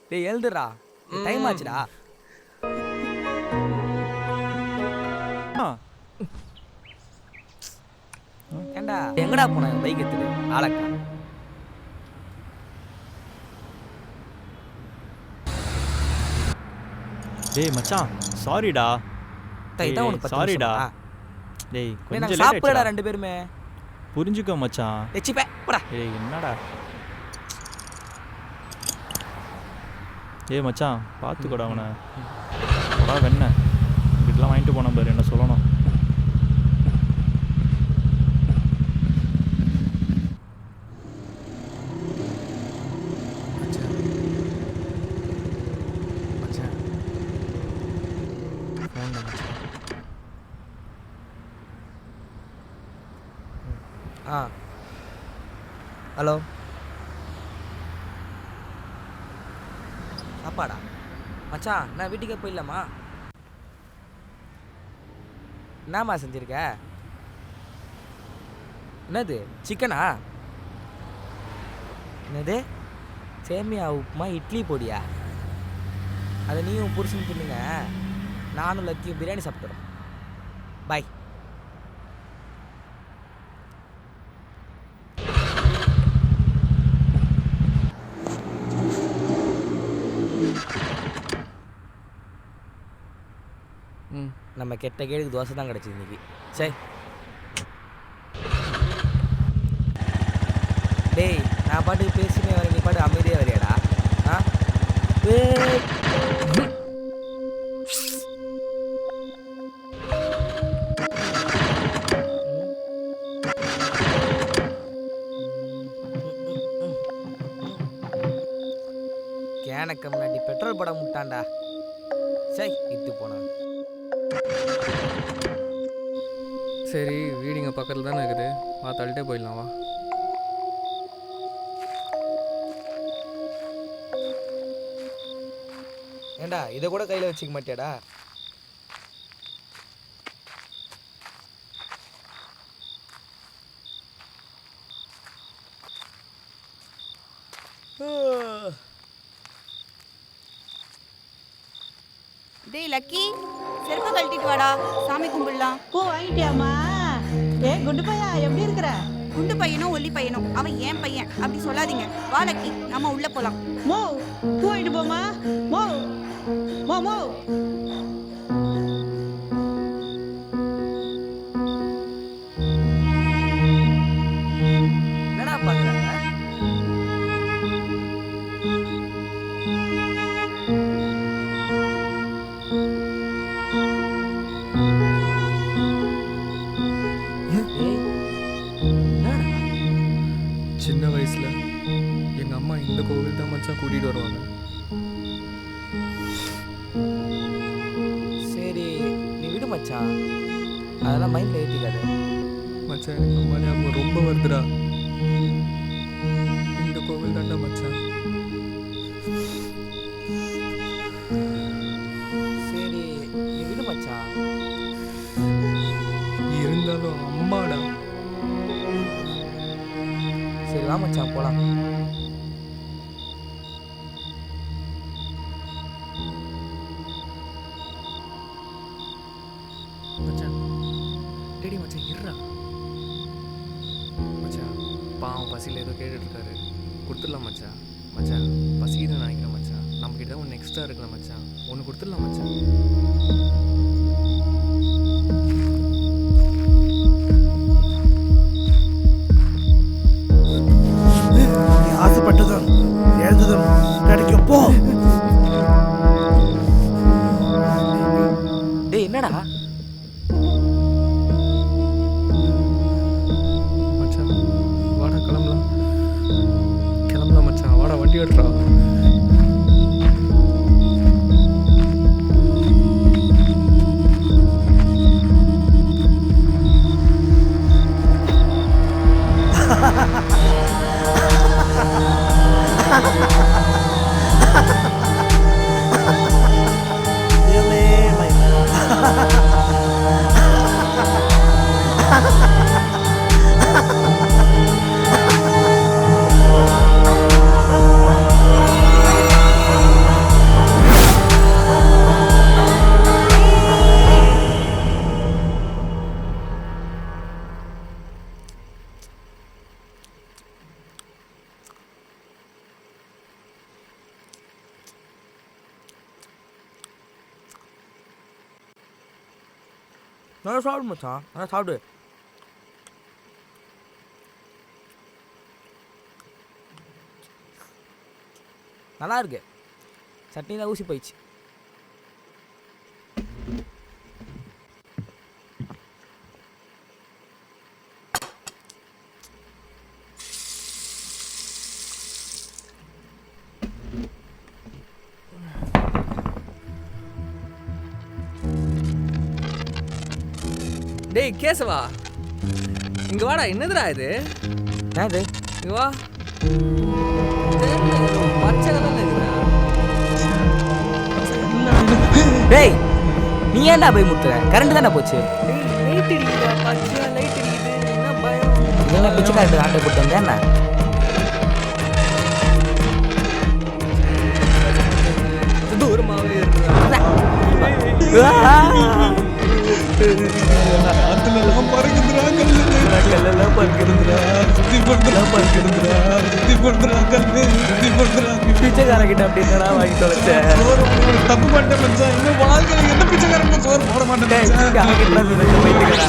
டேய் எழுதுடா, டைம் ஆச்சுடா. ஏண்டா எங்கடா போன பைக் எடுத்துட்டு ஆளக்கா? டேய் மச்சான் சாரிடா. இதான் உனக்கு சாரிடா. டேய் கொஞ்சம் சாப்பிடடா ரெண்டு பேருமே. புரிஞ்சுக்கோ மச்சான். எச்சிப்பே போடா. டேய் என்னடா? ஏய் மச்சான் பார்த்துக்கோடா அவனை. போடா வெண்ண இப்படிலாம் வாங்கிட்டு போன பாரு, என்ன சொல்லணும். ஹலோ, சாப்பாடா மச்சான்? நான் வீட்டுக்கே போயிடலாமா? என்னம்மா செஞ்சிருக்க? என்னது சிக்கனா? என்னது சேமியா உப்புமா இட்லி பொடியா? அதை நீயும் புருஷன் தின்னுங்க, நானும் லத்தியும் பிரியாணி சாப்பிட்டுறோம். பாய். நம்ம கெட்ட கேடுக்கு தோசை தான் கிடச்சிது இன்னைக்கு. சரி டேய், நான் பாட்டுக்கு பேசினே வரேன், நீ பாட்டு அமைதியாக வரையாடா? ஆ கேனக்கு முன்னாடி பெட்ரோல் படம் முட்டான்டா. சரி இட்டு போனா. சரி வீடு இங்கே பக்கத்தில் தானே இருக்குது, தள்ளிட்டே போயிடலாம் வா. ஏண்டா இதை கூட கையில் வச்சுக்க மாட்டியாடா? டேய் லக்கி, செருப்பை கழட்டிட்டு வாடா, சாமி கும்பிடலாம். பூ வாங்கிட்டியாமா? குண்டு பையா எப்படி இருக்கிற? குண்டு பையனும் ஒல்லி பையனும் அவன் ஏன் பையன் அப்படி சொல்லாதீங்க. வா லக்கி, நம்ம உள்ள போலாம். மோ பூ வாங்கிட்டு போமா. மோ மோ மோ என்னடா பாக்குறாங்க? சின்ன வயசில் எங்கள் அம்மா இந்த கோவில் தான் மச்சான் கூட்டிகிட்டு வருவாங்க. சரி நீ விடு மச்சான், அதெல்லாம் மைண்டில் ஏற்றிக்காத மச்சான். எனக்கு அம்மா ஞாபகம் ரொம்ப வருதுடா. இந்த கோவில் தாண்டா மச்சான். சரி நீ விடு மச்சான். இருந்தாலும் அம்மாடா. சரி வா மச்சான் போலாம். மச்சான் டேடி மச்சான் இருடா. மச்சான் பாவம் பசியில் ஏதோ கேட்டுட்ருக்காரு, கொடுத்துடலாம் மச்சான். மச்சான் பசிக்குதுன்னு நினைக்கிறேன் மச்சான். நம்மக்கிட்ட ஒன்று எக்ஸ்ட்ரா இருக்குல்ல மச்சான், ஒன்று கொடுத்துடலாம் மச்சான். ஆசைப்பட்டதும் எழுந்ததும் கிடைக்கும் போ. டேய் என்னடா? மச்சான் வாடா கிளம்பலாம். கிளம்பலாம் மச்சான், வாடா வண்டி ஓட்டுறா. Ha ha ha ha! நல்லா சாப்பிடு மச்சான், நல்லா சாப்பிடு. நல்லா இருக்கு. சட்னி தான் ஊசி போயிடுச்சு. டேய் கேசவா, இங்க வாடா. என்னதுடா இது? என்னது? இங்க வா. பச்சை கலர்ல இருக்குடா. டேய் நீ ஏன்டா போய் முட்டுற? கரண்ட் தானே போச்சு. டேய் லைட் அடிக்குதா? பச்சையா லைட் அடிக்குது. என்ன பயம்? இதெல்லாம் பிச்சு காட்டு ஆட்டை போட்டு வந்தேன் என்ன? தூரமாவே இருக்குடா. ஆத்துலலாம் பறக்குதுடா, கல்லெல்லாம் பறக்குதுடா, சுத்தி பண்றா கல்லு. பிச்சைக்காரங்கிட்ட அப்படின்னா வாங்கி தொலைச்சேன். தப்பு பண்ணிட்டேன் மச்சான். இன்னும் வாழ்க்கையில எந்த பிச்சைக்காரங்க சோறு போட மாட்டேன் மச்சான். பைத்தியக்காரா